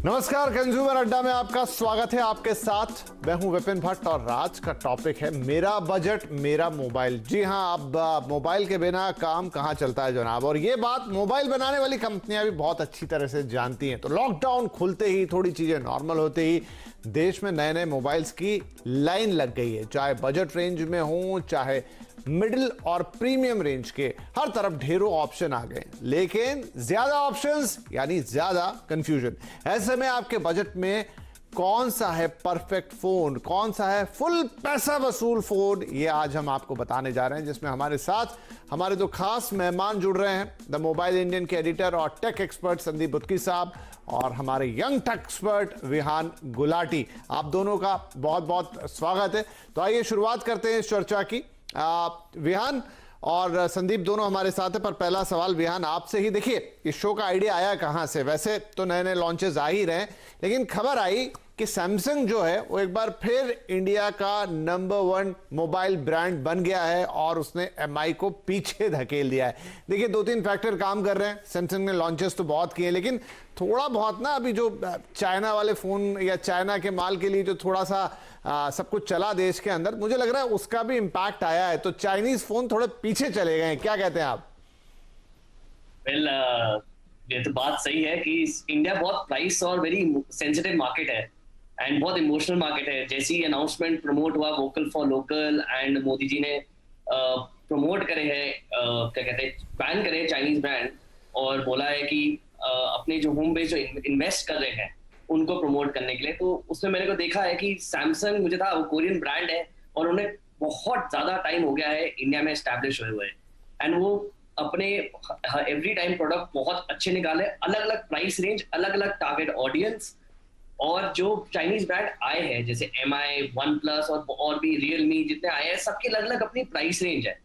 नमस्कार, कंज्यूमर अड्डा में आपका स्वागत है। आपके साथ मैं हूं विपिन भट्ट और आज का टॉपिक है मेरा बजट मेरा मोबाइल। जी हां, अब मोबाइल के बिना काम कहां चलता है जनाब, और ये बात मोबाइल बनाने वाली कंपनियां भी बहुत अच्छी तरह से जानती हैं। तो लॉकडाउन खुलते ही, थोड़ी चीजें नॉर्मल होते ही देश में नए नए मोबाइल्स की लाइन लग गई है। चाहे बजट रेंज में हो, चाहे मिडिल और प्रीमियम रेंज के, हर तरफ ढेरों ऑप्शन आ गए, लेकिन ज्यादा ऑप्शंस यानी ज्यादा कंफ्यूजन। ऐसे में आपके बजट में कौन सा है परफेक्ट फोन, कौन सा है फुल पैसा वसूल फोन, ये आज हम आपको बताने जा रहे हैं। जिसमें हमारे साथ हमारे दो खास मेहमान जुड़ रहे हैं, द मोबाइल इंडियन के एडिटर और टेक एक्सपर्ट संदीप बुत्की साहब और हमारे young tech expert Vihaan Gulati. आप दोनों का बहुत बहुत स्वागत है। तो आइए शुरुआत करते हैं इस चर्चा की। विहान और संदीप दोनों हमारे साथ हैं, पर पहला सवाल विहान आपसे ही। देखिए, इस शो का आइडिया आया कहां से? वैसे तो नए नए लॉन्चेस आ ही रहे हैं, लेकिन खबर आई कि सैमसंग जो है वो एक बार फिर इंडिया का नंबर 1 मोबाइल ब्रांड बन गया है और उसने एमआई को पीछे धकेल दिया है। देखिए, 2-3 फैक्टर काम कर रहे हैं। सैमसंग ने लॉन्चेस तो बहुत किए, लेकिन थोड़ा बहुत ना अभी जो चाइना वाले फोन या चाइना के माल के लिए जो थोड़ा सा सब कुछ चला देश के अंदर, मुझे लग रहा है उसका भी इंपैक्ट आया है। तो चाइनीज फोन थोड़े पीछे चले गए हैं, क्या कहते हैं आप? वेल, ये तो बात सही है कि इंडिया बहुत प्राइस और वेरी सेंसिटिव मार्केट है एंड बहुत इमोशनल मार्केट है। जैसे ही अनाउंसमेंट प्रमोट हुआ vocal for local and Modi ji ने प्रमोट करे हैं, क्या कहते हैं, बैन करे चाइनीज ब्रांड और बोला है कि अपने जो होम बेस जो इन्वेस्ट कर रहे हैं उनको प्रमोट करने के लिए, तो उसमें मैंने को देखा है कि सैमसंग, मुझे था वो कोरियन ब्रांड है और उन्हें बहुत ज्यादा टाइम हो गया है इंडिया में एस्टैब्लिश हुए हुए एंड वो अपने एवरी टाइम प्रोडक्ट बहुत अच्छे निकाले, अलग अलग प्राइस रेंज, अलग अलग टारगेट ऑडियंस। और जो चाइनीज ब्रांड आए हैं जैसे MI, OnePlus और भी Realme जितने आए हैं, सबकी अलग अलग अपनी प्राइस रेंज है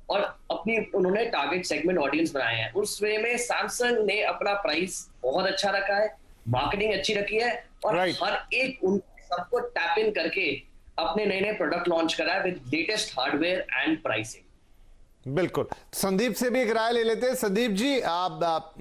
और अपनी उन्होंने टारगेट सेगमेंट ऑडियंस बनाए हैं। उस वे में सैमसंग ने अपना प्राइस बहुत अच्छा रखा है, मार्केटिंग अच्छी रखी है और हर एक उन सबको टैप इन करके अपने नए नए प्रोडक्ट लॉन्च करा है with latest hardware and pricing. बिल्कुल। संदीप से भी एक राय ले लेते हैं। संदीप जी,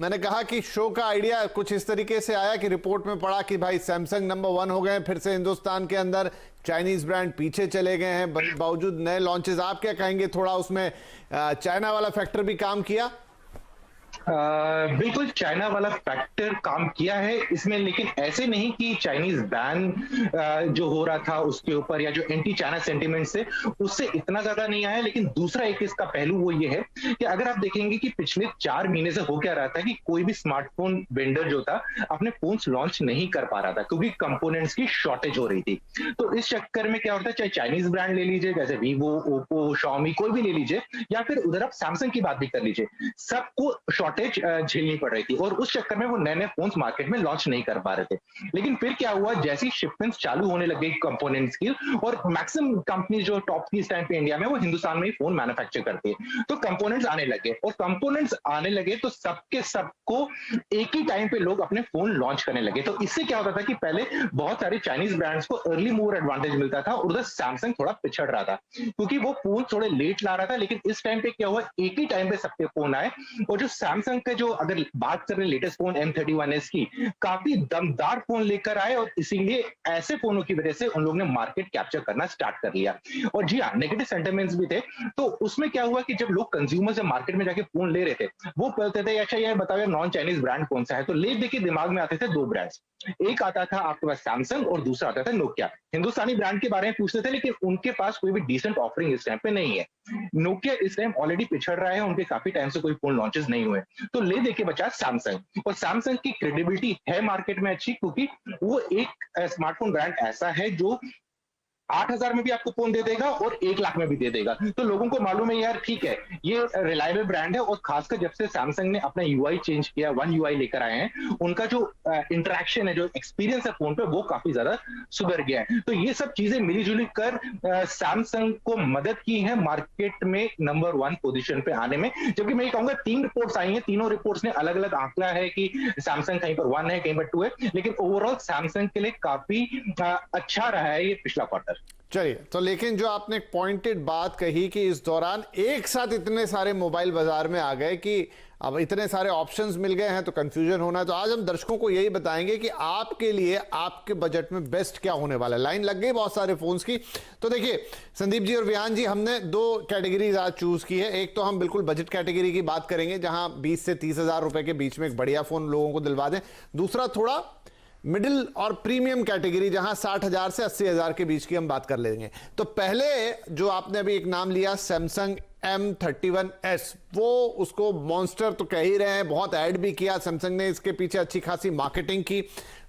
मैंने कहा कि शो का आइडिया कुछ इस तरीके से आया कि रिपोर्ट में पढ़ा कि भाई सैमसंग नंबर 1 हो गए फिर से हिंदुस्तान के अंदर, चाइनीज ब्रांड पीछे चले गए हैं बावजूद नए लॉन्चेस। आप क्या कहेंगे? थोड़ा उसमें चाइना वाला फैक्टर भी काम किया? बिल्कुल चाइना वाला फैक्टर काम किया है इसमें, लेकिन ऐसे नहीं कि चाइनीज बैन जो हो रहा था उसके ऊपर या जो एंटी चाइना सेंटीमेंट से उससे इतना ज्यादा नहीं आया। लेकिन दूसरा एक इसका पहलू वो ये है कि अगर आप देखेंगे कि पिछले 4 महीने से हो क्या रहा था कि कोई भी स्मार्टफोन वेंडर जो था अपने फोन्स लॉन्च नहीं कर पा रहा था क्योंकि कंपोनेंट्स की शॉर्टेज हो रही थी। तो इस चक्कर में क्या होता है, चाहे चाइनीज ब्रांड ले लीजिए जैसे वीवो, ओप्पो, शाओमी, कोई भी ले लीजिए, या फिर उधर आप सैमसंग की बात भी कर लीजिए, सबको शॉर्टेज झेलनी पड़ रही थी और उस चक्कर में वो नए नए फोन्स मार्केट में लॉन्च नहीं कर पा रहे थे। लेकिन फिर क्या हुआ, जैसी शिपमेंट्स चालू होने लगे कंपोनेंट्स की, और मैक्सिमम कंपनी जो टॉप की इस टाइम पे इंडिया में वो हिंदुस्तान में ही फोन मैन्युफैक्चर करती है, तो कंपोनेंट्स आने लगे और कंपोनेंट्स आने लगे तो सबके सबको एक ही टाइम पे लोग अपने फोन लॉन्च करने लगे। तो इससे क्या होता था कि पहले बहुत सारे चाइनीज ब्रांड्स को अर्ली मूवर एडवांटेज मिलता था और उधर सैमसंग थोड़ा पिछड़ रहा था क्योंकि वो फोन थोड़े लेट ला रहा था। लेकिन इस टाइम पे क्या हुआ, एक ही टाइम पे सबके फोन आए और जो सैमसंग के जो अगर बात कर रहे हैं लेटेस्ट फोन M31s की, काफी दमदार फोन लेकर आए और इसीलिए ऐसे फोनों की वजह से उन लोगों ने मार्केट कैप्चर करना स्टार्ट कर लिया। और जी हाँ, नेगेटिव सेंटिमेंट्स भी थे। तो उसमें क्या हुआ कि जब लोग कंज्यूमर से मार्केट में जाके फोन ले रहे थे, वो बोलते थे अच्छा ये बताओ यार नॉन चाइनीज ब्रांड कौन सा है, तो ले दे के दिमाग में आते थे 2 ब्रांड्स। एक आता था आपके पास सैमसंग और दूसरा आता था नोकिया। हिंदुस्तानी ब्रांड के बारे में पूछते थे लेकिन उनके पास कोई भी डिसेंट ऑफरिंग इस टाइम पे नहीं है। नोकिया इस टाइम ऑलरेडी पिछड़ रहा है, उनके काफी टाइम से कोई फोन लॉन्चेस नहीं हुए, तो ले दे के बचा सैमसंग। और सैमसंग की क्रेडिबिलिटी है मार्केट में अच्छी क्योंकि वो एक स्मार्टफोन ब्रांड ऐसा है जो 8,000 में भी आपको फोन दे देगा और 1 लाख में भी दे देगा। तो लोगों को मालूम है यार ठीक है ये रिलायबल ब्रांड है। और खासकर जब से सैमसंग ने अपना UI चेंज किया, One UI लेकर आए हैं, उनका जो इंटरेक्शन है, जो एक्सपीरियंस है फोन पे, वो काफी ज्यादा सुधर गया है। तो ये सब चीजें मिलीजुली कर सैमसंग को मदद की है मार्केट में नंबर 1 पोजीशन पे आने में। जबकि मैं ये कहूंगा 3 रिपोर्ट्स आई हैं, तीनों रिपोर्ट्स ने अलग अलग आंकड़ा है कि सैमसंग कहीं पर 1 है, कहीं पर 2 है, लेकिन ओवरऑल सैमसंग के लिए काफी अच्छा रहा है ये पिछला क्वार्टर। सर। चलिए, तो लेकिन जो आपने एक पॉइंटेड बात कही कि इस दौरान एक साथ इतने सारे मोबाइल बाजार में आ गए कि अब इतने सारे ऑप्शंस मिल गए हैं तो कंफ्यूजन होना है, तो आज हम दर्शकों को यही बताएंगे कि आपके लिए आपके बजट में बेस्ट क्या होने वाला है। लाइन लग गई बहुत सारे फोन्स की। तो देखिए संदीप जी और विहान जी, हमने दो कैटेगरीज आज चूज की है। एक तो हम बिल्कुल बजट कैटेगरी की बात करेंगे जहां 20 से 30 हजार रुपए के बीच में एक बढ़िया फोन लोगों को दिलवा दें। दूसरा थोड़ा मिडिल और प्रीमियम कैटेगरी जहां 60,000 से 80,000 के बीच की हम बात कर लेंगे। तो पहले जो आपने अभी एक नाम लिया सैमसंग M31s, वो उसको मॉन्स्टर तो कह ही रहे हैं, बहुत ऐड भी किया सैमसंग ने, इसके पीछे अच्छी खासी मार्केटिंग की।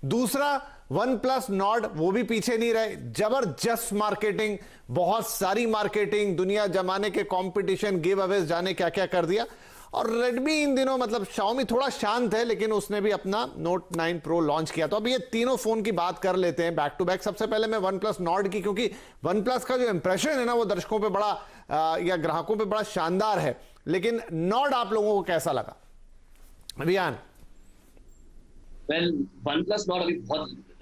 दूसरा OnePlus Nord, वो भी पीछे नहीं रहे, जबरदस्त मार्केटिंग, बहुत सारी मार्केटिंग, दुनिया जमाने के कंपटीशन, गिव अवेज, जाने क्या क्या कर दिया। और रेडमी इन दिनों, मतलब Xiaomi थोड़ा शांत है, लेकिन उसने भी अपना Note 9 Pro लॉन्च किया। तो अब ये तीनों फोन की बात कर लेते हैं बैक टू बैक। सबसे पहले मैं OnePlus Nord की, क्योंकि OnePlus का जो इंप्रेशन है ना वो दर्शकों पे बड़ा या ग्राहकों पे बड़ा शानदार है। लेकिन Nord आप लोगों को कैसा लगा, अभियान? वेल, OnePlus Nord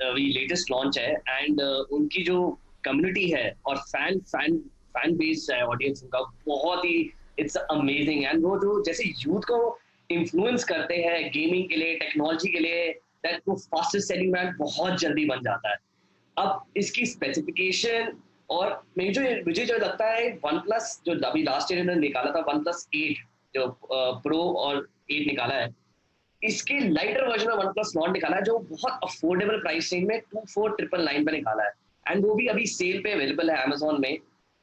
अभी लेटेस्ट लॉन्च है एंड उनकी जो कम्युनिटी है और फैन बेस है, ऑडियंस उनका बहुत ही इट्स अमेजिंग। एंड वो जो जैसे यूथ को इन्फ्लुएंस करते हैं गेमिंग के लिए, टेक्नोलॉजी के लिए, दैट वो फास्टेस्ट सेलिंग ब्रांड बहुत जल्दी बन जाता है। अब इसकी स्पेसिफिकेशन और मुझे जो लगता है OnePlus जो अभी लास्ट ईयर इन्होंने निकाला था OnePlus 8 जो प्रो और 8 निकाला है, इसके लाइटर वर्जन में OnePlus Nord निकाला है जो बहुत अफोर्डेबल प्राइस रेंज में 24,999 पे निकाला है। एंड वो भी अभी सेल पे अवेलेबल है Amazon में।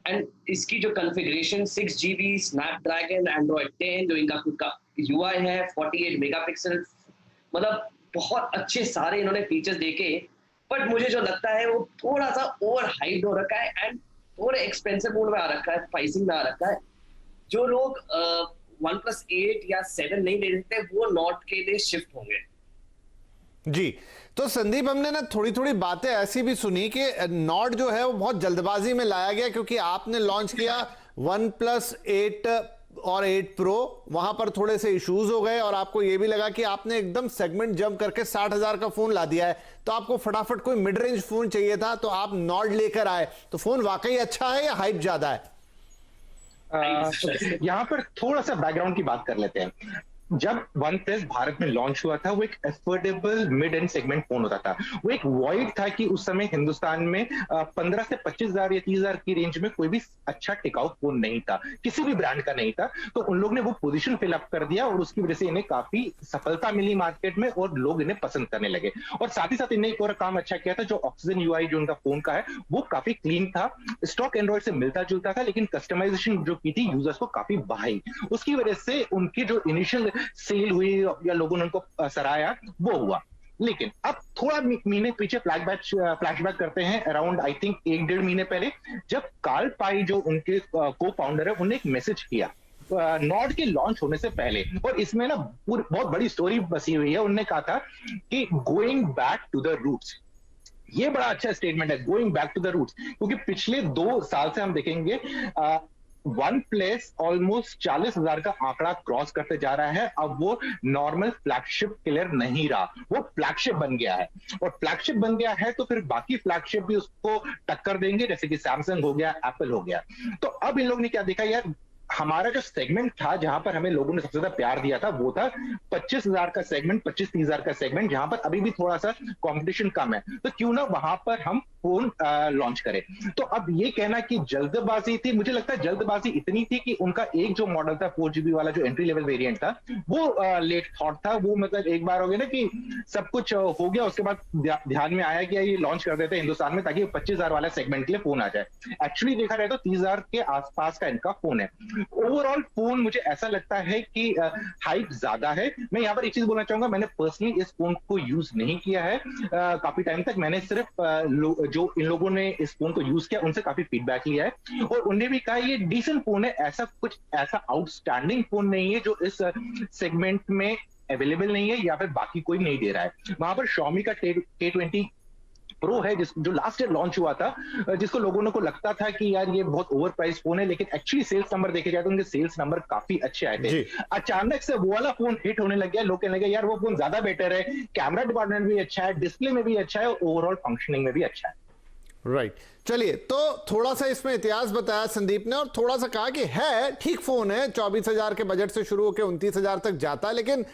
एंड इसकी जो कॉन्फ़िगरेशन 6GB स्नैपड्रैगन एंड्रॉइड 10 जो इनका खुद का UI है, 48 मेगापिक्सल, मतलब बहुत अच्छे सारे इन्होंने फीचर्स देके। बट मुझे जो लगता है वो थोड़ा सा ओवर हाइप्ड हो रखा है एंड थोड़ा एक्सपेंसिव मोड में आ रखा है, प्राइसिंग में आ रखा है। जो लोग OnePlus 8 या 7 नहीं ले सकते वो Nord के लिए शिफ्ट होंगे। जी, तो संदीप, हमने ना थोड़ी थोड़ी बातें ऐसी भी सुनी कि Nord जो है वो बहुत जल्दबाजी में लाया गया, क्योंकि आपने लॉन्च किया OnePlus 8 और 8 Pro, वहां पर थोड़े से इश्यूज हो गए और आपको यह भी लगा कि आपने एकदम सेगमेंट जंप करके 60,000 का फोन ला दिया है, तो आपको फटाफट कोई मिड रेंज फोन चाहिए था, तो आप Nord लेकर आए। तो फोन वाकई अच्छा है या हाइप ज्यादा है? यहाँ पर थोड़ा सा बैकग्राउंड की बात कर लेते हैं। जब OnePlus भारत में लॉन्च हुआ था वो एक affordable mid and segment phone होता था। वो एक वॉइड था कि उस समय हिंदुस्तान में 15 से 25,000 या 30,000 की रेंज में कोई भी अच्छा टिकाऊ फोन नहीं था, किसी भी ब्रांड का नहीं था। तो उन लोग ने वो पोजीशन फिल अप कर दिया और उसकी वजह से इन्हें काफी सफलता मिली मार्केट में और लोग इन्हें पसंद करने लगे। और साथ ही साथ इन्हें एक और काम अच्छा किया था, जो ऑक्सीजन UI जो उनका फोन का है वो काफी क्लीन था, स्टॉक एंड्रॉइड से मिलता जुलता था, लेकिन कस्टमाइजेशन जो की थी यूजर्स को काफी बढ़ाई। उसकी वजह से उनकी जो इनिशियल सेल हुई या लोगों ने उनको सराहा वो हुआ। लेकिन अब थोड़ा महीने पीछे फ्लैशबैक करते हैं, अराउंड आई थिंक 1-1.5 महीने पहले, जब कार्ल पाई जो उनके को फाउंडर है उन्होंने एक मैसेज किया Nord के लॉन्च होने से पहले, और इसमें ना बहुत बड़ी स्टोरी बसी हुई है। उन्होंने कहा था कि going back to the roots, ये बड़ा अच्छा स्टेटमेंट है, going back to the roots, क्योंकि पिछले 2 साल से हम देखेंगे OnePlus ऑलमोस्ट 40,000 का आंकड़ा क्रॉस करते जा रहा है। अब वो नॉर्मल फ्लैगशिप किलर नहीं रहा, वो फ्लैगशिप बन गया है। और फ्लैगशिप बन गया है तो फिर बाकी फ्लैगशिप भी उसको टक्कर देंगे, जैसे कि सैमसंग हो गया, एप्पल हो गया। तो अब इन लोग ने क्या देखा, यार हमारा जो सेगमेंट था जहां पर हमें लोगों ने सबसे ज्यादा प्यार दिया था वो था 25,000 का सेगमेंट, 25-30,000 का सेगमेंट, जहां पर अभी भी थोड़ा सा कंपटीशन कम है, तो क्यों ना वहां पर हम फोन लॉन्च करें। तो अब ये कहना कि जल्दबाजी थी, मुझे लगता है जल्दबाजी इतनी थी कि उनका एक जो मॉडल था 4GB वाला जो एंट्री लेवल वेरिएंट था वो लेट थॉट था। वो मतलब एक बार हो गया ना कि सब कुछ हो गया, उसके बाद ध्यान में आया कि ये लॉन्च कर देते हैं हिंदुस्तान में ताकि 25,000 वाला सेगमेंट के लिए फोन आ जाए। एक्चुअली देखा जाए तो 30,000 के आसपास का इनका फोन है। ओवरऑल फोन मुझे ऐसा लगता है कि हाइप ज्यादा है। मैं यहाँ पर एक चीज बोलना चाहूंगा, मैंने पर्सनली इस फोन को यूज नहीं किया है काफी टाइम तक। मैंने सिर्फ जो इन लोगों ने इस फोन को यूज किया उनसे काफी फीडबैक लिया है और उन्हें भी कहा ये डिसेंट फोन है, ऐसा आउटस्टैंडिंग फोन नहीं है जो इस सेगमेंट में अवेलेबल नहीं है या फिर बाकी कोई नहीं दे रहा है। वहां पर Xiaomi का K20 प्रो है जो लास्ट ईयर लॉन्च हुआ था, जिसको लोगों को लगता था कि यार ये बहुत ओवर प्राइस फोन है, लेकिन एक्चुअली सेल्स नंबर देखे जाए तो उनके सेल्स नंबर काफी अच्छे आए थे। अचानक से वो वाला फोन हिट होने लग गया, लोग कहने लगे यार वो फोन ज्यादा बेटर है, कैमरा डिपार्टमेंट भी अच्छा है, डिस्प्ले में भी अच्छा है, ओवरऑल फंक्शनिंग में भी अच्छा है। राइट। चलिए, तो थोड़ा सा इसमें इतिहास बताया संदीप ने और थोड़ा सा कहा कि है ठीक फोन है, 24,000 के बजट से शुरू होकर 29,000 तक जाता है, लेकिन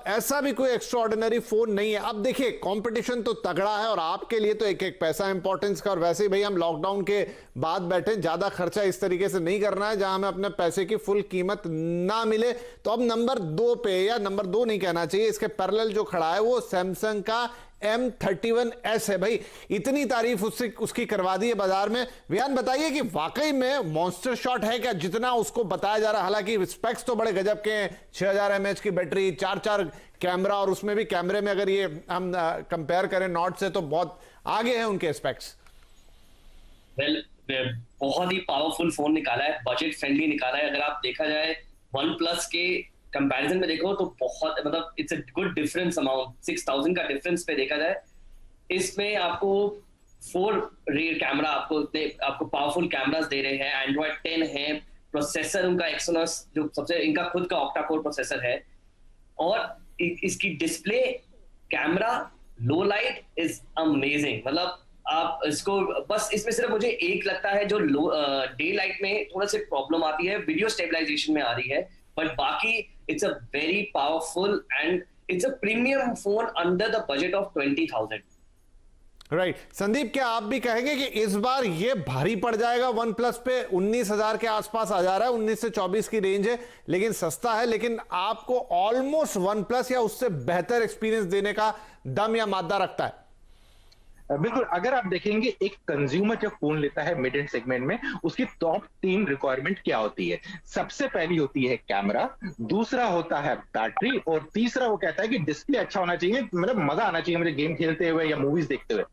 ऐसा भी कोई एक्स्ट्रा ऑर्डिनरी फोन नहीं है। अब देखिए, कंपटीशन तो तगड़ा है और आपके लिए तो एक एक पैसा इंपॉर्टेंस का, और वैसे ही भाई हम लॉकडाउन के बाद बैठे, ज्यादा खर्चा इस तरीके से नहीं करना है जहां हमें अपने पैसे की फुल कीमत ना मिले। तो अब नंबर 2 पे, या नंबर 2 नहीं कहना चाहिए, इसके पैरेलल जो खड़ा है वो सैमसंग का M31S है। भाई इतनी तारीफ उसकी करवा दी है बाजार में। वियान बताइए कि वाकई में मॉन्स्टर शॉट है क्या जितना उसको बताया जा रहा है? हालांकि स्पेक्स तो बड़े गजब के हैं, 6000 mAh की बैटरी, 4 कैमरा, और उसमें भी कैमरे में अगर ये हम कंपेयर करें नॉट से तो बहुत आगे हैं उनके स्पेक्स। वेल, बहुत ही पावरफुल फोन निकाला है, बजट फ्रेंडली निकाला है। अगर आप देखा जाए वन प्लस के कंपैरिजन में देखो तो बहुत, मतलब it's a good difference amount, 6000 का डिफरेंस पे देखा जाए। इसमें आपको 4 रेयर कैमरा आपको पावरफुल कैमरास दे रहे हैं, एंड्रॉइड 10 है, प्रोसेसर उनका एक्सोनस जो सबसे इनका खुद का ऑक्टा कोर प्रोसेसर है, और इसकी display, camera, low light is amazing. मतलब आप इसको बस, इसमें सिर्फ मुझे एक लगता है जो डे लाइट में थोड़ा सा प्रॉब्लम आती है, वीडियो स्टेबलाइजेशन में आ रही है, बट बाकी it's a very powerful and it's a premium phone under the budget of 20,000। Right Sandeep, क्या आप भी कहेंगे कि इस बार ये भारी पड़ जाएगा वन प्लस पे? 19,000 के आसपास आ जा रहा है, 19 से 24 की रेंज है, लेकिन सस्ता है, लेकिन आपको ऑलमोस्ट वन प्लस या उससे बेहतर एक्सपीरियंस देने का दम या मादा रखता है? बिल्कुल, अगर आप देखेंगे एक कंज्यूमर जब फोन लेता है मिड एंड सेगमेंट में, उसकी टॉप 3 रिक्वायरमेंट क्या होती है? सबसे पहली होती है कैमरा, दूसरा होता है बैटरी, और तीसरा वो कहता है कि डिस्प्ले अच्छा होना चाहिए, मतलब मजा आना चाहिए मुझे गेम खेलते हुए या मूवीज देखते हुए।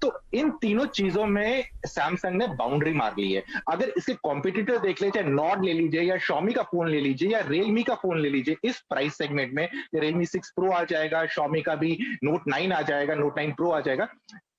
तो इन तीनों चीजों में सैमसंग ने बाउंड्री मार ली है। अगर इसके कॉम्पिटिटर देख ले, चाहे नॉट ले लीजिए या Xiaomi का फोन ले लीजिए या रियलमी का फोन ले लीजिए, इस प्राइस सेगमेंट में रियलमी 6 प्रो आ जाएगा, Xiaomi का भी नोट 9 आ जाएगा, नोट 9 प्रो आ जाएगा।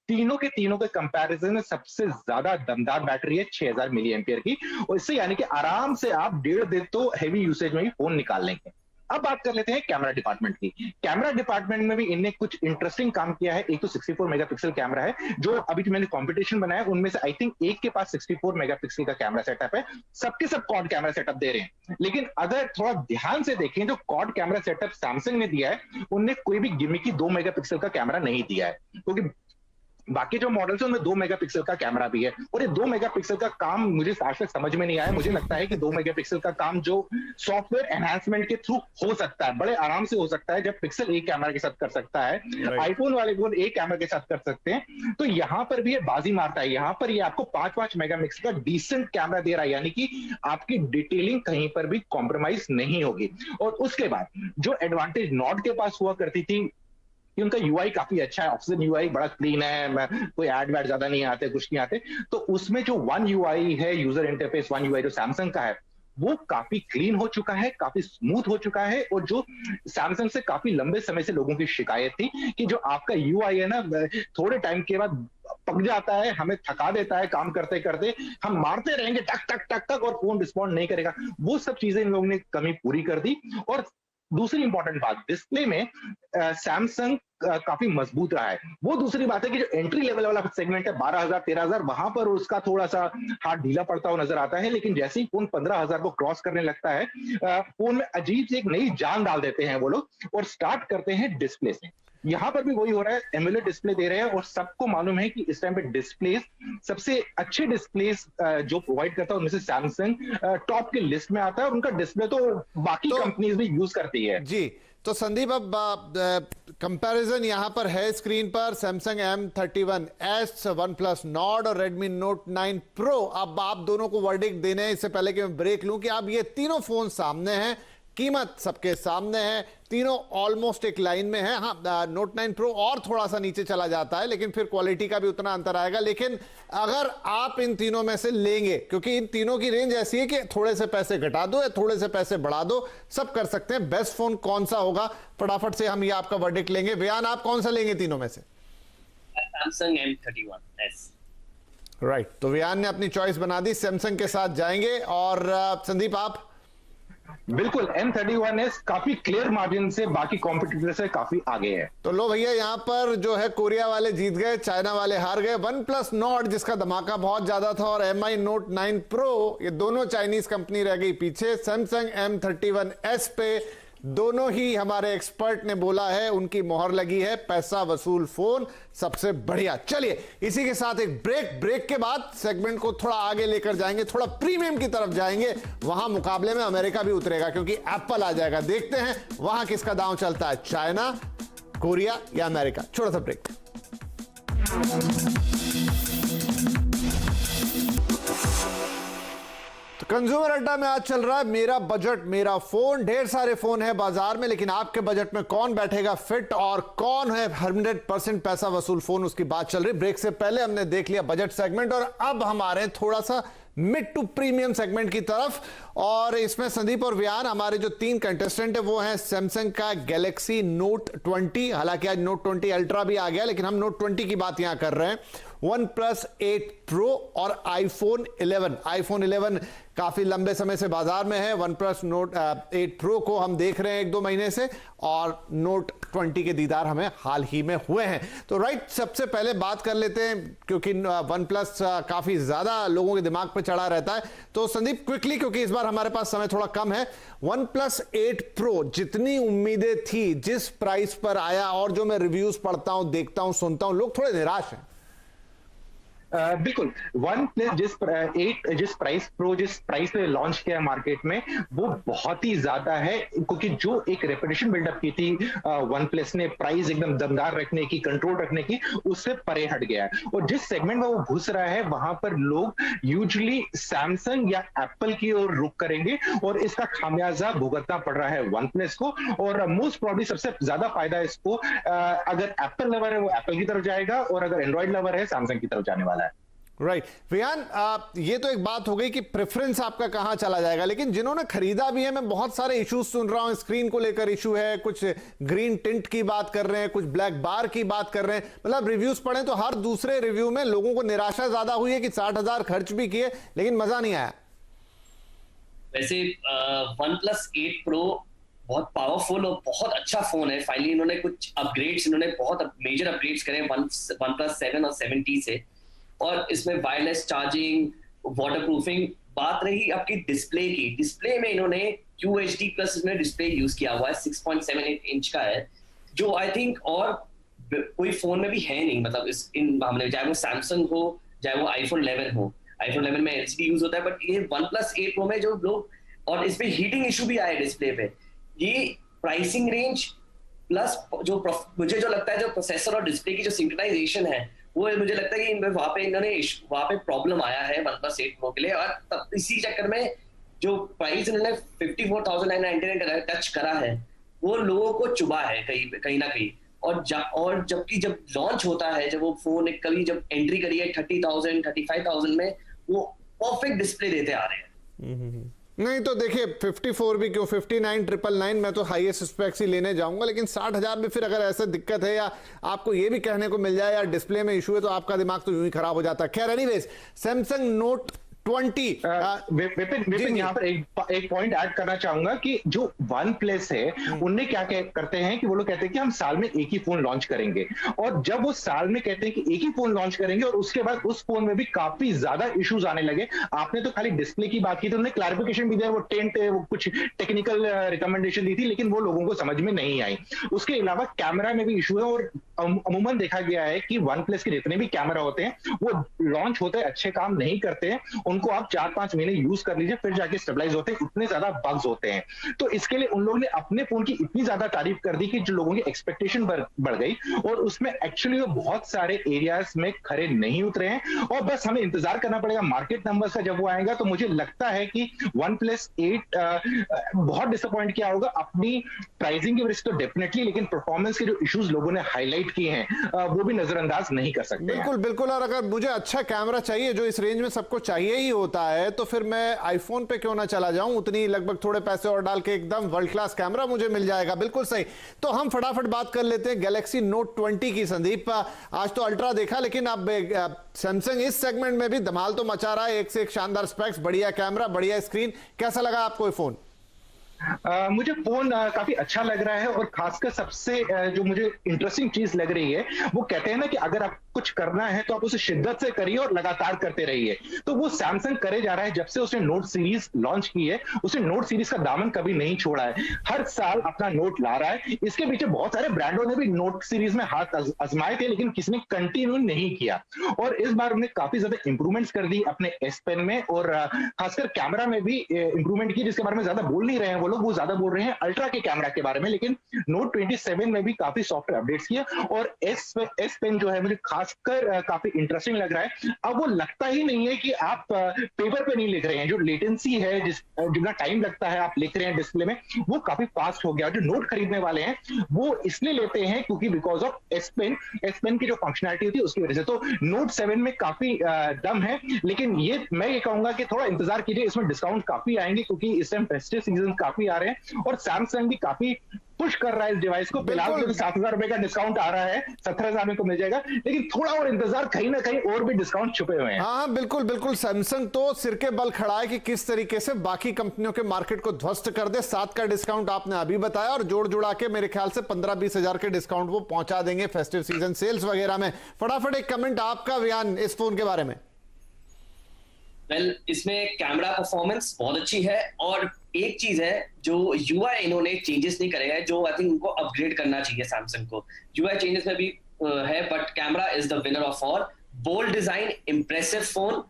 तीनों के कंपैरिजन में सबसे ज्यादा दमदार बैटरी है 6000 मिली एम्पियर की, और इससे यानी कि आराम से आप 1.5 दिन तो हैवी यूसेज में ही फोन निकाल लेंगे। अब बात कर लेते हैं कैमरा डिपार्टमेंट की। कैमरा डिपार्टमेंट में भी इनने कुछ इंटरेस्टिंग काम किया है। एक तो 64 मेगापिक्सल कैमरा है, जो अभी जो मैंने कंपटीशन बनाया उनमें से आई थिंक एक के पास 64 मेगापिक्सल का कैमरा सेटअप है, सबके सब क्वाड कैमरा सेटअप दे रहे हैं। लेकिन अगर थोड़ा ध्यान से देखें, जो क्वाड कैमरा सेटअप सैमसंग ने दिया है उनने कोई भी गिमिकी 2 मेगापिक्सल का कैमरा नहीं दिया है, क्योंकि बाकी जो मॉडल्स है उनमें 2 मेगापिक्सल का कैमरा भी है, और ये 2 मेगापिक्सल का काम मुझे आज तक समझ में नहीं आया। मुझे लगता है कि 2 मेगापिक्सल का काम जो सॉफ्टवेयर एनहांसमेंट के थ्रू हो सकता है, बड़े आराम से हो सकता है, जब पिक्सल एक कैमरा के साथ कर सकता है, आईफोन वाले फोन एक कैमरा के साथ कर सकते हैं, तो यहां पर भी ये बाजी मारता है। यहां पर ये आपको 5 मेगापिक्सल का डिसेंट कैमरा दे रहा है, यानी कि आपकी डिटेलिंग कहीं पर भी कॉम्प्रोमाइज नहीं होगी। और उसके बाद जो एडवांटेज नॉट के पास हुआ करती थी कि उनका यूआई काफी अच्छा है, ऑप्शन यूआई बड़ा क्लीन है, कोई एड वैड ज्यादा नहीं आते, कुछ नहीं आते, तो उसमें जो वन यूआई है, यूजर इंटरफेस वन यूआई जो सैमसंग का है, वो काफी क्लीन हो चुका है, काफी स्मूथ हो चुका है। और जो सैमसंग से काफी लंबे समय से लोगों की शिकायत थी कि जो आपका यूआई है ना, थोड़े टाइम के बाद पक जाता है, हमें थका देता है, काम करते करते हम मारते रहेंगे टक टक टक टक और फोन रिस्पॉन्ड नहीं करेगा, वो सब चीजें इन लोगों ने कमी पूरी कर दी। और दूसरी इंपॉर्टेंट बात, डिस्प्ले में सैमसंग काफी मजबूत रहा है। वो दूसरी बात है कि जो एंट्री लेवल वाला सेगमेंट है 12,000 13,000, वहां पर उसका थोड़ा सा हाथ ढीला पड़ता हुआ नजर आता है, लेकिन जैसे ही फोन 15,000 को क्रॉस करने लगता है, फोन में अजीब से एक नई जान डाल देते हैं वो लोग, और स्टार्ट करते हैं डिस्प्ले से। यहां पर भी वही हो रहा है, एमुलेट डिस्प्ले दे रहे हैं, और सबको मालूम है कि इस टाइम पे डिस्प्ले, सबसे अच्छे डिस्प्ले जो प्रोवाइड करता है उनमें से सैमसंग टॉप की लिस्ट में आता है, और उनका डिस्प्ले तो बाकी कंपनीज भी यूज करती है जी। तो संदीप, अब कंपैरिजन यहां पर है स्क्रीन पर, Samsung M31S, one plus Nord और रेडमी नोट 9 प्रो। अब आप दोनों को वर्डिक्ट देने हैं, इससे पहले कि मैं ब्रेक लूं, कि अब ये तीनों फोन सामने हैं, कीमत सबके सामने है, तीनों ऑलमोस्ट एक लाइन में है। हाँ, नोट 9 प्रो और थोड़ा सा नीचे चला जाता है, लेकिन फिर क्वालिटी का भी उतना अंतर आएगा। लेकिन अगर आप इन तीनों में से लेंगे, क्योंकि इन तीनों की रेंज ऐसी है कि थोड़े से पैसे घटा दो या थोड़े से पैसे बढ़ा दो, सब कर सकते हैं, बेस्ट फोन कौन सा होगा? फटाफट से हम ये आपका वर्डिक्ट लेंगे। वियान, आप कौन सा लेंगे तीनों में से? Samsung M31S। राइट, तो वियान ने अपनी चॉइस बना दी, सैमसंग के साथ जाएंगे। और संदीप, आप? बिल्कुल M31s काफी क्लियर मार्जिन से बाकी कॉम्पिटिटर से काफी आगे है। तो लो भैया, यहां पर जो है कोरिया वाले जीत गए, चाइना वाले हार गए। वन प्लस नॉट जिसका धमाका बहुत ज्यादा था और MI Note 9 Pro, ये दोनों चाइनीज कंपनी रह गई पीछे। सैमसंग M31s पे दोनों ही हमारे एक्सपर्ट ने बोला है, उनकी मोहर लगी है, पैसा वसूल फोन सबसे बढ़िया। चलिए इसी के साथ एक ब्रेक के बाद सेगमेंट को थोड़ा आगे लेकर जाएंगे, थोड़ा प्रीमियम की तरफ जाएंगे। वहां मुकाबले में अमेरिका भी उतरेगा क्योंकि एप्पल आ जाएगा। देखते हैं वहां किसका दांव चलता है, चाइना, कोरिया या अमेरिका। छोटा सा ब्रेक। तो कंज्यूमर अड्डा में आज चल रहा है मेरा बजट मेरा फोन। ढेर सारे फोन है बाजार में, लेकिन आपके बजट में कौन बैठेगा फिट और कौन है 100% पैसा वसूल फोन, उसकी बात चल रही। ब्रेक से पहले हमने देख लिया बजट सेगमेंट और अब हमारे थोड़ा सा मिड टू प्रीमियम सेगमेंट की तरफ। और इसमें संदीप और वियान हमारे जो 3 कंटेस्टेंट है वो हैं सैमसंग का गैलेक्सी नोट 20। हालांकि आज नोट 20 अल्ट्रा भी आ गया, लेकिन हम नोट 20 की बात यहां कर रहे हैं। OnePlus 8 Pro और iPhone 11। iPhone 11 काफी लंबे समय से बाजार में है। OnePlus Note 8 Pro को हम देख रहे हैं 1-2 महीने से, और Note 20 के दीदार हमें हाल ही में हुए हैं। तो राइट, सबसे पहले बात कर लेते हैं क्योंकि OnePlus काफी ज्यादा लोगों के दिमाग पे चढ़ा रहता है। तो संदीप क्विकली, क्योंकि इस बार हमारे पास समय थोड़ा कम है, OnePlus 8 Pro जितनी उम्मीदें थी, जिस प्राइस पर आया, और जो मैं रिव्यूज पढ़ता हूं, देखता हूं, सुनता हूं, लोग थोड़े निराश हैं। बिल्कुल। वन प्लस जिस प्राइस पे लॉन्च किया मार्केट में, वो बहुत ही ज्यादा है, क्योंकि जो एक रेपुटेशन बिल्डअप की थी वन प्लस ने प्राइस एकदम दमदार रखने की, कंट्रोल रखने की, उससे परे हट गया है। और जिस सेगमेंट में वो घुस रहा है, वहां पर लोग यूजुअली सैमसंग या एप्पल की ओर रुख करेंगे, और इसका खामियाजा भुगतना पड़ रहा है वन प्लस को। और मोस्ट प्रॉब्ली सबसे ज्यादा फायदा इसको, अगर एप्पल लवर है वो एप्पल की तरफ जाएगा, और अगर एंड्रॉइड लवर है सैमसंग की तरफ जाने वाला है। राइट वियान, ये तो एक बात हो गई कि प्रेफरेंस आपका कहां चला जाएगा, लेकिन जिन्होंने खरीदा भी है, मैं बहुत सारे इश्यूज सुन रहा हूं। स्क्रीन को लेकर इशू है, कुछ ग्रीन टिंट की बात कर रहे हैं, कुछ ब्लैक बार की बात कर रहे हैं। मतलब रिव्यूज पढ़े तो हर दूसरे रिव्यू में लोगों को निराशा ज्यादा हुई है कि 60,000 खर्च भी किए लेकिन मजा नहीं आया। वैसे OnePlus 8 Pro बहुत पावरफुल और बहुत अच्छा फोन है। फाइनली इन्होंने कुछ अपग्रेड्स, इन्होंने बहुत मेजर अपग्रेड्स करे OnePlus 7 और 7T से। और इसमें वायरलेस चार्जिंग, वाटरप्रूफिंग। बात रही आपकी डिस्प्ले की, डिस्प्ले में इन्होंने QHD प्लस इसमें डिस्प्ले यूज किया हुआ है, 6.78 इंच का है, जो आई थिंक और कोई फोन में भी है नहीं। मतलब इन मामले में, चाहे वो सैमसंग हो, चाहे वो iPhone 11 हो। iPhone 11 में LCD यूज होता है, बट ये OnePlus 8 Pro में जो लोग, और इसमें हीटिंग इशू भी आया डिस्प्ले पे। ये प्राइसिंग रेंज प्लस जो मुझे जो लगता है, जो प्रोसेसर और डिस्प्ले की जो सिंक्रोनाइजेशन है, वो मुझे लगता है कि वहां पे प्रॉब्लम आया है OnePlus 8 Pro के लिए। और तब इसी चक्कर में जो प्राइस इन्होंने 54,999 टच करा है, वो लोगों को चुभा है कहीं ना कहीं। और जबकि जब लॉन्च होता है, जब वो फोन कभी जब एंट्री करी है 30,000 35,000 में, वो परफेक्ट डिस्प्ले देते आ रहे हैं। नहीं तो देखिए 54 भी क्यों, 59,999 मैं तो हाईएस्ट स्पेक्स ही लेने जाऊंगा। लेकिन 60,000 में फिर अगर ऐसे दिक्कत है, या आपको ये भी कहने को मिल जाए यार डिस्प्ले में इशू है, तो आपका दिमाग तो यूं ही खराब हो जाता है। खैर एनीवेज, सैमसंग नोट 20 विपिन यहाँ पर एक पॉइंट ऐड करना चाहूंगा कि जो वन प्लस है, उनने क्या करते हैं कि वो लोग कहते हैं कि हम साल में एक ही फोन लॉन्च करेंगे। और जब वो साल में कहते हैं कि एक ही फोन लॉन्च करेंगे, और उसके बाद उस फोन में भी काफी ज्यादा इश्यूज आने लगे। आपने तो खाली डिस्प्ले की बात की, तो उन्होंने क्लैरिफिकेशन भी दिया, वो वो कुछ टेक्निकल रिकमेंडेशन दी थी, लेकिन वो लोगों को समझ में नहीं आई। उसके अलावा कैमरा में भी इशू है, और अमूमन देखा गया है कि वन प्लस के जितने भी कैमरा होते हैं, वो लॉन्च होते अच्छे काम नहीं करते हैं। उनको आप 4-5 महीने यूज कर लीजिए, फिर जाके स्टेबलाइज होते हैं, इतने ज्यादा बग्स होते हैं। तो इसके लिए उन लोगों ने अपने फोन की इतनी ज्यादा तारीफ कर दी कि जो लोगों की एक्सपेक्टेशन बढ़ गई, और उसमें एक्चुअली वो बहुत सारे एरियाज में खरे नहीं उतरे हैं। और बस हमें इंतजार करना पड़ेगा मार्केट नंबर्स का, जब वो आएगा तो मुझे लगता है कि OnePlus 8 बहुत डिसअपॉइंट किया होगा अपनी प्राइसिंग की वजह से तो डेफिनेटली, लेकिन परफॉर्मेंस के जो इश्यूज लोगों ने हाईलाइट किए हैं, वो भी नजरअंदाज नहीं कर सकते। बिल्कुल बिल्कुल। और अगर मुझे अच्छा कैमरा चाहिए, जो इस रेंज में सबको चाहिए ही होता है, तो फिर मैं आईफोन पे क्यों ना चला जाऊं, उतनी लगभग थोड़े पैसे और डाल के एकदम वर्ल्ड क्लास कैमरा मुझे मिल जाएगा। बिल्कुल सही। तो हम फटाफट बात कर लेते हैं गैलेक्सी नोट 20 की। संदीप, आज तो अल्ट्रा देखा, लेकिन अब सैमसंग इस सेगमेंट में भी धमाल तो मचा रहा है, एक से एक शानदार स्पेक्स, बढ़िया कैमरा, बढ़िया स्क्रीन। कैसा लगा आपको ये फोन? मुझे फोन काफी अच्छा लग रहा है, और खासकर सबसे जो मुझे इंटरेस्टिंग चीज लग रही है, वो कहते हैं ना कि अगर आप कुछ करना है तो आप उसे शिद्दत से करिए और लगातार करते रहिए। तो वो सैमसंग करे जा रहा है। जब से उसने नोट सीरीज लॉन्च की है, उसने नोट सीरीज का दामन कभी नहीं छोड़ा है, हर साल अपना नोट ला रहा है। इसके पीछे बहुत सारे ब्रांडों ने भी नोट सीरीज में हाथ आजमाए थे, लेकिन किसी ने कंटिन्यू नहीं किया। और इस बार उन्हें काफी ज्यादा इंप्रूवमेंट्स कर दी अपने एस पेन में, और खासकर कैमरा में भी इंप्रूवमेंट की, जिसके बारे में ज्यादा बोल नहीं रहे हैं वो लोग, वो ज्यादा बोल रहे हैं अल्ट्रा के कैमरा के बारे में। लेकिन नोट 27 में भी काफी सॉफ्टवेयर अपडेट्स किए, और एस पेन जो है मुझे खासकर काफी इंटरेस्टिंग लग रहा है। अब वो लगता ही नहीं है कि आप पेपर पे नहीं लिख रहे हैं। जो लेटेंसी है, जितना टाइम लगता है आप लिख रहे हैं डिस्प्ले में, वो काफी फास्ट हो गया। जो नोट खरीदने वाले हैं वो इसलिए लेते हैं क्योंकि बिकॉज ऑफ एस पेन की जो फंक्शनैलिटी होती है उसकी वजह से। तो नोट 7 में काफी दम है, लेकिन मैं ये कहूंगा कि थोड़ा इंतजार कीजिए, इसमें डिस्काउंट काफी आएंगे, क्योंकि इस टाइम फेस्टिव सीजन काफी आ रहे हैं, और सैमसंग भी काफी पुश कर रहा है इस डिवाइस को। फिलहाल तो 7,000 रुपए का डिस्काउंट आ रहा है, 17,000 में को मिल जाएगा, लेकिन थोड़ा और इंतजार, कहीं ना कहीं और भी डिस्काउंट छुपे हुए हैं। हाँ बिल्कुल बिल्कुल, सैमसंग तो सिर के बल खड़ा है कि किस तरीके से बाकी कंपनियों के मार्केट को ध्वस्त कर दे। 7 का डिस्काउंट आपने अभी बताया, और जोड़ जुड़ा के मेरे ख्याल से 15-20 हजार के डिस्काउंट वो पहुंचा देंगे फेस्टिव सीजन सेल्स वगैरह में। फटाफट एक कमेंट आपका वियान इस फोन के बारे में। इसमें कैमरा परफॉर्मेंस बहुत अच्छी है, और एक चीज है जो यूआई इन्होंने चेंजेस नहीं करे हैं, जो आई थिंक उनको अपग्रेड करना चाहिए सैमसंग को। यूआई चेंजेस में भी है, but camera is the winner of all. Bold design, impressive phone,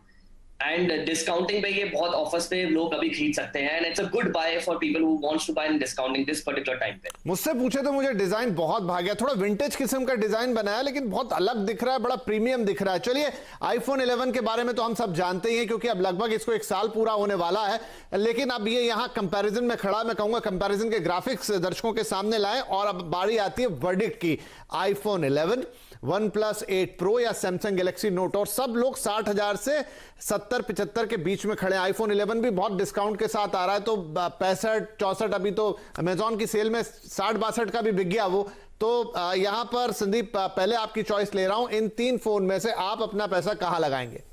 and discounting पे ये बहुत ऑफर्स पे लोग अभी खरीद सकते हैं, and it's a good buy for people who wants to buy in discounting this particular time पे। मुझसे पूछे तो मुझे डिजाइन बहुत भाग गया, थोड़ा विंटेज किस्म का डिजाइन बनाया, लेकिन बहुत अलग दिख रहा है, बड़ा प्रीमियम दिख रहा है। चलिए, आईफोन 11 के बारे में तो हम सब जानते ही हैं, क्योंकि अब लगभग इसको 1 साल पूरा होने वाला है, लेकिन अब ये यहां कंपैरिजन में खड़ा, मैं कहूंगा कंपैरिजन के ग्राफिक्स दर्शकों के सामने लाएं, और अब बारी आती है वर्डिक्ट की। आईफोन 11, OnePlus 8 Pro या Samsung Galaxy Note, और सब लोग 60,000 से 70-75 के बीच में खड़े हैं। आईफोन 11 भी बहुत डिस्काउंट के साथ आ रहा है, तो 65-64, अभी तो अमेजॉन की सेल में 60-62 का भी बिक गया वो। तो यहां पर संदीप, पहले आपकी चॉइस ले रहा हूं, इन 3 फोन में से आप अपना पैसा कहां लगाएंगे?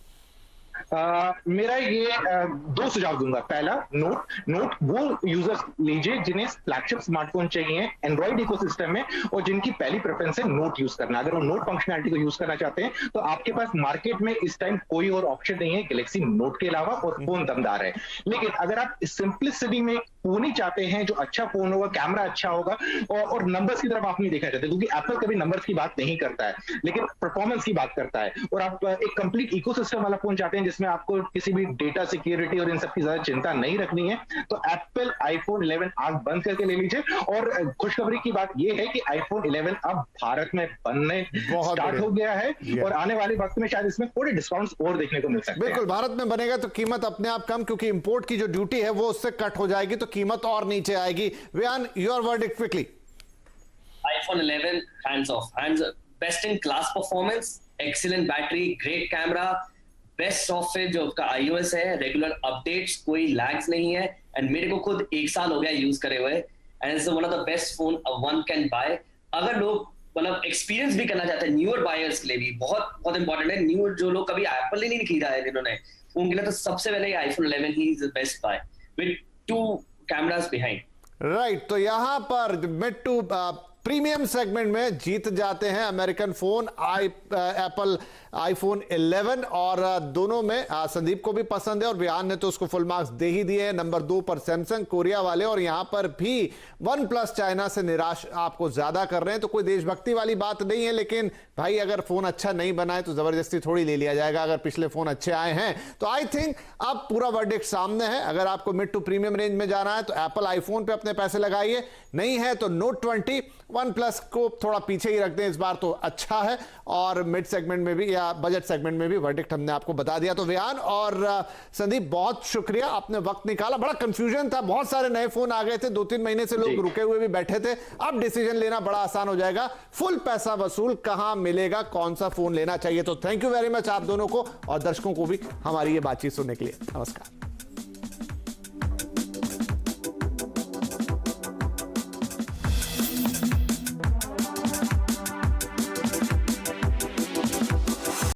मेरा ये 2 सुझाव दूंगा। पहला, नोट वो यूजर्स लीजिए जिन्हें फ्लैगशिप स्मार्टफोन चाहिए एंड्रॉइड इकोसिस्टम में, और जिनकी पहली प्रेफरेंस है नोट यूज करना। अगर वो नोट फंक्शनैलिटी को यूज करना चाहते हैं तो आपके पास मार्केट में इस टाइम कोई और ऑप्शन नहीं है गैलेक्सी नोट के अलावा, और फोन दमदार है। लेकिन अगर आप सिंपलिसिटी में फोन ही चाहते हैं जो अच्छा फोन होगा, कैमरा अच्छा होगा, और नंबर्स की तरफ आप नहीं देखना चाहते, क्योंकि एप्पल कभी नंबर्स की बात नहीं करता है, लेकिन परफॉर्मेंस की बात करता है, और आप एक कंप्लीट इकोसिस्टम वाला फोन चाहते हैं जिसमें आपको किसी भी डेटा सिक्योरिटी और इन सब की ज्यादा चिंता नहीं रखनी है, तो एप्पल आईफोन 11 आंख बंद करके ले लीजिए। और खुशखबरी की बात यह है कि आईफोन 11 अब भारत में बनने स्टार्ट हो गया है, और आने वाले वक्त में शायद इसमें थोड़े डिस्काउंट्स और देखने को मिल सकते हैं। बिल्कुल, भारत में बनेगा तो कीमत अपने आप कम, क्योंकि इंपोर्ट की जो ड्यूटी है वो उससे कट हो जाएगी, तो कीमत और नीचे आएगी। Vihaan, your verdict quickly. iPhone 11 hands off, best in class performance, excellent battery, great camera, best software जो आपका iOS है, रेगुलर अपडेट्स, कोई लैग्स नहीं है, एंड मेरे को खुद 1 साल हो गया यूज करे हुए, and it's one of the best phone one can buy. अगर लोग मतलब एक्सपीरियंस भी करना चाहते हैं, न्यूअर बायर्स के लिए भी बहुत बहुत इंपॉर्टेंट है। न्यूअर जो लोग कभी एप्पल ही नहीं खरीदा है जिन्होंने, उनके लिए तो सबसे पहले आईफोन 11 ही is the best buy with 2 cameras behind. Right, तो यहां पर मिड टू प्रीमियम सेगमेंट में जीत जाते हैं अमेरिकन फोन एप्पल आईफोन 11, और दोनों में संदीप को भी पसंद है, और विहान ने तो उसको फुल मार्क्स दे ही दिए हैं। नंबर 2 पर सैमसंग कोरिया वाले, और यहां पर भी OnePlus चाइना से निराश आपको ज्यादा कर रहे हैं। तो कोई देशभक्ति वाली बात नहीं है, लेकिन भाई अगर फोन अच्छा नहीं बना है तो जबरदस्ती थोड़ी ले लिया जाएगा। अगर पिछले फोन अच्छे आए हैं तो आई थिंक अब पूरा वर्डिक्ट सामने है। अगर आपको मिड टू प्रीमियम रेंज में जाना है तो एप्पल आईफोन पे अपने पैसे लगाइए, नहीं है तो नोट 20 OnePlus को थोड़ा पीछे ही रख दें इस बार, तो अच्छा है। और मिड सेगमेंट में भी या बजट सेगमेंट में भी वर्डिक्ट हमने आपको बता दिया। तो विहान और संदीप, बहुत शुक्रिया, आपने वक्त निकाला। बड़ा कंफ्यूजन था, बहुत सारे नए फोन आ गए थे, 2-3 महीने से लोग रुके हुए भी बैठे थे। अब डिसीजन लेना बड़ा आसान हो जाएगा। फुल पैसा वसूल कहां मिलेगा, कौन सा फोन लेना चाहिए। तो थैंक यू वेरी मच आप दोनों को, और दर्शकों को भी हमारी ये बातचीत सुनने के लिए। नमस्कार।